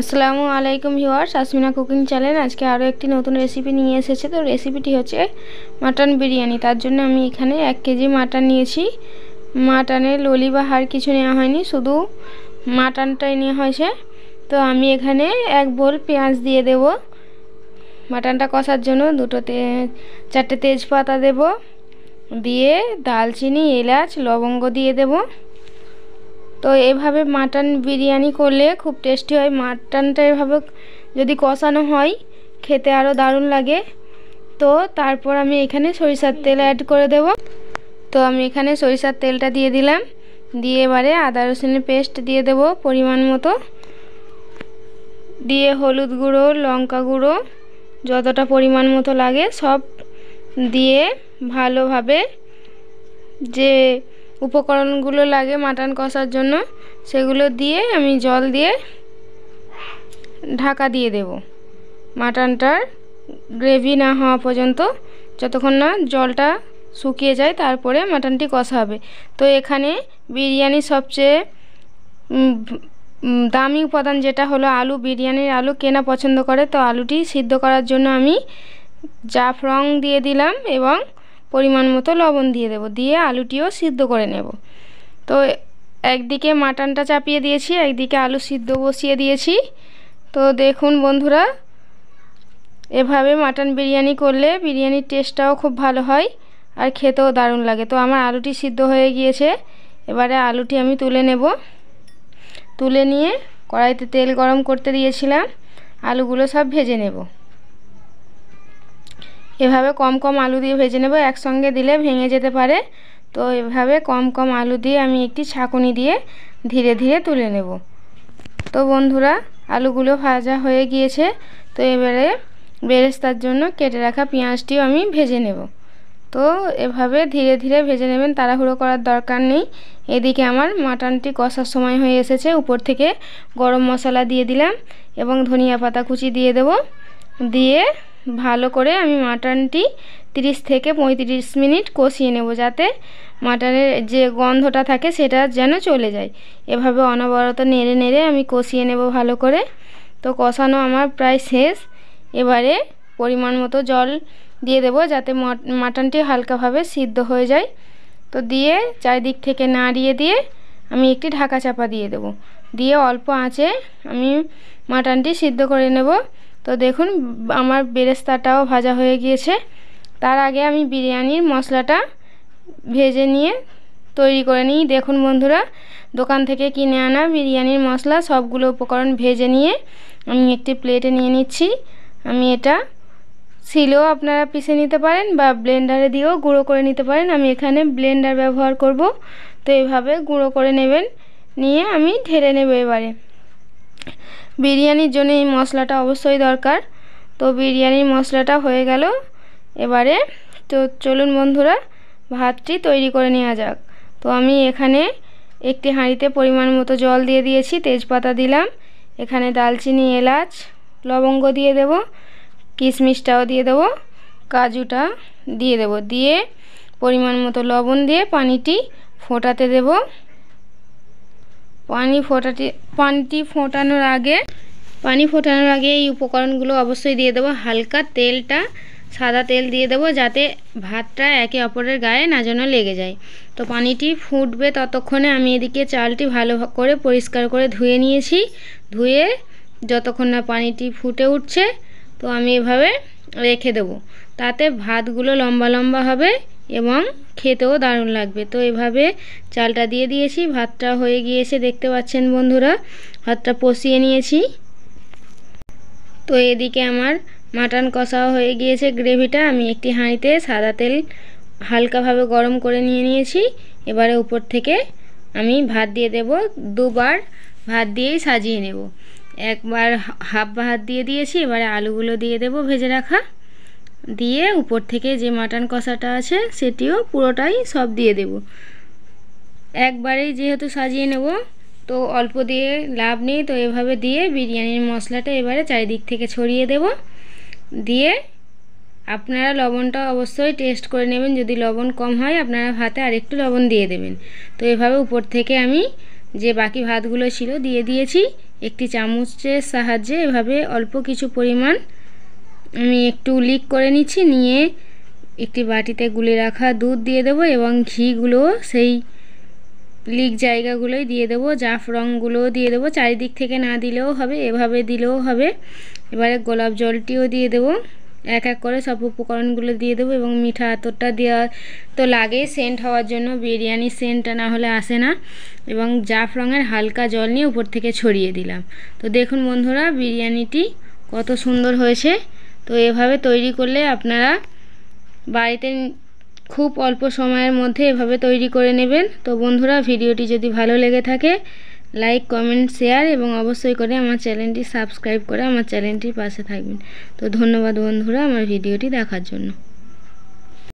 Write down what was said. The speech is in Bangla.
আসসালামু আলাইকুম ভিউয়ার্স, আসমিনা কুকিং চ্যানেল আজকে আরও একটি নতুন রেসিপি নিয়ে এসেছে। তো রেসিপিটি হচ্ছে মাটন বিরিয়ানি। তার জন্য আমি এখানে 1 কেজি মাটন নিয়েছি। মাটনের ললি বা হাড় কিছু নেওয়া হয়নি, শুধু মাটনটাই নেওয়া হয়েছে। তো আমি এখানে 1 বোল পেঁয়াজ দিয়ে দেব। মাটনটা কষার জন্য 4টে তেজপাতা দেব, দিয়ে দালচিনি, এলাচ, লবঙ্গ দিয়ে দেব। তো এভাবে মাটন বিরিয়ানি করলে খুব টেস্টি হয়। মাটনটা এভাবে যদি কষানো হয় খেতে আরও দারুণ লাগে। তো তারপর আমি এখানে সরিষার তেল অ্যাড করে দেব। তো আমি এখানে সরিষার তেলটা দিয়ে দিলাম, দিয়ে এবারে আদা রসুনের পেস্ট দিয়ে দেব পরিমাণ মতো, দিয়ে হলুদ গুঁড়ো, লঙ্কা গুঁড়ো যতটা পরিমাণ মতো লাগে সব দিয়ে ভালোভাবে যে উপকরণগুলো লাগে মাটন কষার জন্য সেগুলো দিয়ে আমি জল দিয়ে ঢাকা দিয়ে দেব। মাটনটার গ্রেভি না হওয়া পর্যন্ত, যতক্ষণ না জলটা শুকিয়ে যায় তারপরে মাটনটি কষা হবে। তো এখানে বিরিয়ানির সবচেয়ে দামি উপাদান যেটা হলো আলু। বিরিয়ানির আলু কেনা পছন্দ করে, তো আলুটি সিদ্ধ করার জন্য আমি জাফরং দিয়ে দিলাম এবং পরিমাণ মতো লবণ দিয়ে দেব, দিয়ে আলুটিও সিদ্ধ করে নেব। তো একদিকে মাটনটা চাপিয়ে দিয়েছি, একদিকে আলু সিদ্ধ বসিয়ে দিয়েছি। তো দেখুন বন্ধুরা, এভাবে মাটন বিরিয়ানি করলে বিরিয়ানির টেস্টটাও খুব ভালো হয় আর খেতেও দারুণ লাগে। তো আমার আলুটি সিদ্ধ হয়ে গিয়েছে, এবারে আলুটি আমি তুলে নেব। তুলে নিয়ে কড়াইতে তেল গরম করতে দিয়েছিলাম, আলুগুলো সব ভেজে নেব। এভাবে কম কম আলু দিয়ে ভেজে নেব, একসঙ্গে দিলে ভেঙে যেতে পারে। তো এভাবে কম কম আলু দিয়ে আমি একটি ছাঁকুনি দিয়ে ধীরে ধীরে তুলে নেব। তো বন্ধুরা, আলুগুলো ভাজা হয়ে গিয়েছে। তো এবারে বেরেস্তার জন্য কেটে রাখা পেঁয়াজটিও আমি ভেজে নেব। তো এভাবে ধীরে ধীরে ভেজে নেবেন, তাড়াহুড়ো করার দরকার নেই। এদিকে আমার মাটনটি কষার সময় হয়ে এসেছে, উপর থেকে গরম মশলা দিয়ে দিলাম এবং ধনিয়া পাতা কুচি দিয়ে দেব। দিয়ে ভালো করে আমি মাটনটি 30 থেকে 35 মিনিট কষিয়ে নেব, যাতে মাটনের যে গন্ধটা থাকে সেটা যেন চলে যায়। এভাবে অনবরত নেড়ে নেড়ে আমি কষিয়ে নেব ভালো করে। তো কষানো আমার প্রায় শেষ। এবারে পরিমাণ মতো জল দিয়ে দেব, যাতে মাটনটি হালকাভাবে সিদ্ধ হয়ে যায়। তো দিয়ে চারিদিক থেকে নাড়িয়ে দিয়ে আমি একটি ঢাকা চাপা দিয়ে দেব, দিয়ে অল্প আঁচে আমি মাটনটি সিদ্ধ করে নেব। তো দেখুন আমার বেরেস্তাটাও ভাজা হয়ে গিয়েছে। তার আগে আমি বিরিয়ানির মশলাটা ভেজে নিয়ে তৈরি করে নিই। দেখুন বন্ধুরা, দোকান থেকে কিনে আনা বিরিয়ানির মশলা সবগুলো উপকরণ ভেজে নিয়ে আমি একটি প্লেটে নিয়ে নিচ্ছি। আমি এটা শিলেও আপনারা পিষে নিতে পারেন বা ব্লেন্ডারে দিয়েও গুঁড়ো করে নিতে পারেন। আমি এখানে ব্লেন্ডার ব্যবহার করব। তো এইভাবে গুঁড়ো করে নেবেন, নিয়ে আমি ঢেলে নেব। এবারে বিরিয়ানির জন্য এই মশলাটা অবশ্যই দরকার। তো বিরিয়ানির মশলাটা হয়ে গেল। এবারে তো চলুন বন্ধুরা, ভাতটি তৈরি করে নেওয়া যাক। তো আমি এখানে একটি হাঁড়িতে পরিমাণ মতো জল দিয়ে দিয়েছি, তেজপাতা দিলাম, এখানে দালচিনি, এলাচ, লবঙ্গ দিয়ে দেব, কিশমিশটাও দিয়ে দেব, কাজুটা দিয়ে দেব, দিয়ে পরিমাণ মতো লবণ দিয়ে পানিটি ফোটাতে দেব। পানিটি ফোটানোর আগে এই উপকরণগুলো অবশ্যই দিয়ে দেবো। হালকা তেলটা, সাদা তেল দিয়ে দেবো, যাতে ভাতটা একে অপরের গায়ে না যেন লেগে যায়। তো পানিটি ফুটবে ততক্ষণে আমি এদিকে চালটি ভালো করে পরিষ্কার করে ধুয়ে নিয়েছি। ধুয়ে যতক্ষণ না পানিটি ফুটে উঠছে, তো আমি এভাবে রেখে দেবো, তাতে ভাতগুলো লম্বা লম্বা হবে এবং খেতেও দারুণ লাগবে। তো এভাবে চালটা দিয়ে দিয়েছি, ভাতটা হয়ে গিয়েছে দেখতে পাচ্ছেন বন্ধুরা। ভাতটা কষিয়ে নিয়েছি। তো এদিকে আমার মাটন কষাও হয়ে গিয়েছে। গ্রেভিটা আমি একটি হাঁড়িতে সাদা তেল হালকাভাবে গরম করে নিয়েছি। এবারে উপর থেকে আমি ভাত দিয়ে দেব। দুবার ভাত দিয়েই সাজিয়ে নেব। একবার হাফ ভাত দিয়ে দিয়েছি, এবারে আলুগুলো দিয়ে দেব ভেজে রাখা, দিয়ে উপর থেকে যে মাটন কষাটা আছে সেটিও পুরোটাই সব দিয়ে দেব। একবারেই যেহেতু সাজিয়ে নেব, তো অল্প দিয়ে লাভ নেই। তো এভাবে দিয়ে বিরিয়ানির মশলাটা এবারে চারিদিক থেকে ছড়িয়ে দেব। দিয়ে আপনারা লবণটা অবশ্যই টেস্ট করে নেবেন, যদি লবণ কম হয় আপনারা ভাতে আরেকটু লবণ দিয়ে দেবেন। তো এভাবে উপর থেকে আমি যে বাকি ভাতগুলো ছিল দিয়ে দিয়েছি। একটি চামচের সাহায্যে এভাবে অল্প কিছু পরিমাণ আমি একটু লিক করে নিচ্ছি, নিয়ে একটি বাটিতে গুলে রাখা দুধ দিয়ে দেবো এবং ঘিগুলো সেই লিক জায়গাগুলোই দিয়ে দেবো। জাফরংগুলোও দিয়ে দেবো, চারিদিক থেকে না দিলেও হবে, এভাবে দিলেও হবে। এবারে গোলাপ জলটিও দিয়ে দেবো, এক এক করে সব উপকরণগুলো দিয়ে দেবো এবং মিঠা আতরটা দেওয়া তো লাগেই সেন্ট হওয়ার জন্য, বিরিয়ানির সেন্টটা না হলে আসে না। এবং জাফরঙের হালকা জল নিয়ে উপর থেকে ছড়িয়ে দিলাম। তো দেখুন বন্ধুরা বিরিয়ানিটি কত সুন্দর হয়েছে। তো এভাবে তৈরি করলে আপনারা বাড়িতে খুব অল্প সময়ের মধ্যে এভাবে তৈরি করে নেবেন। তো বন্ধুরা ভিডিওটি যদি ভালো লেগে থাকে লাইক, কমেন্ট, শেয়ার এবং অবশ্যই করে আমার চ্যানেলটি সাবস্ক্রাইব করে আমার চ্যানেলটির পাশে থাকবেন। তো ধন্যবাদ বন্ধুরা আমার ভিডিওটি দেখার জন্য।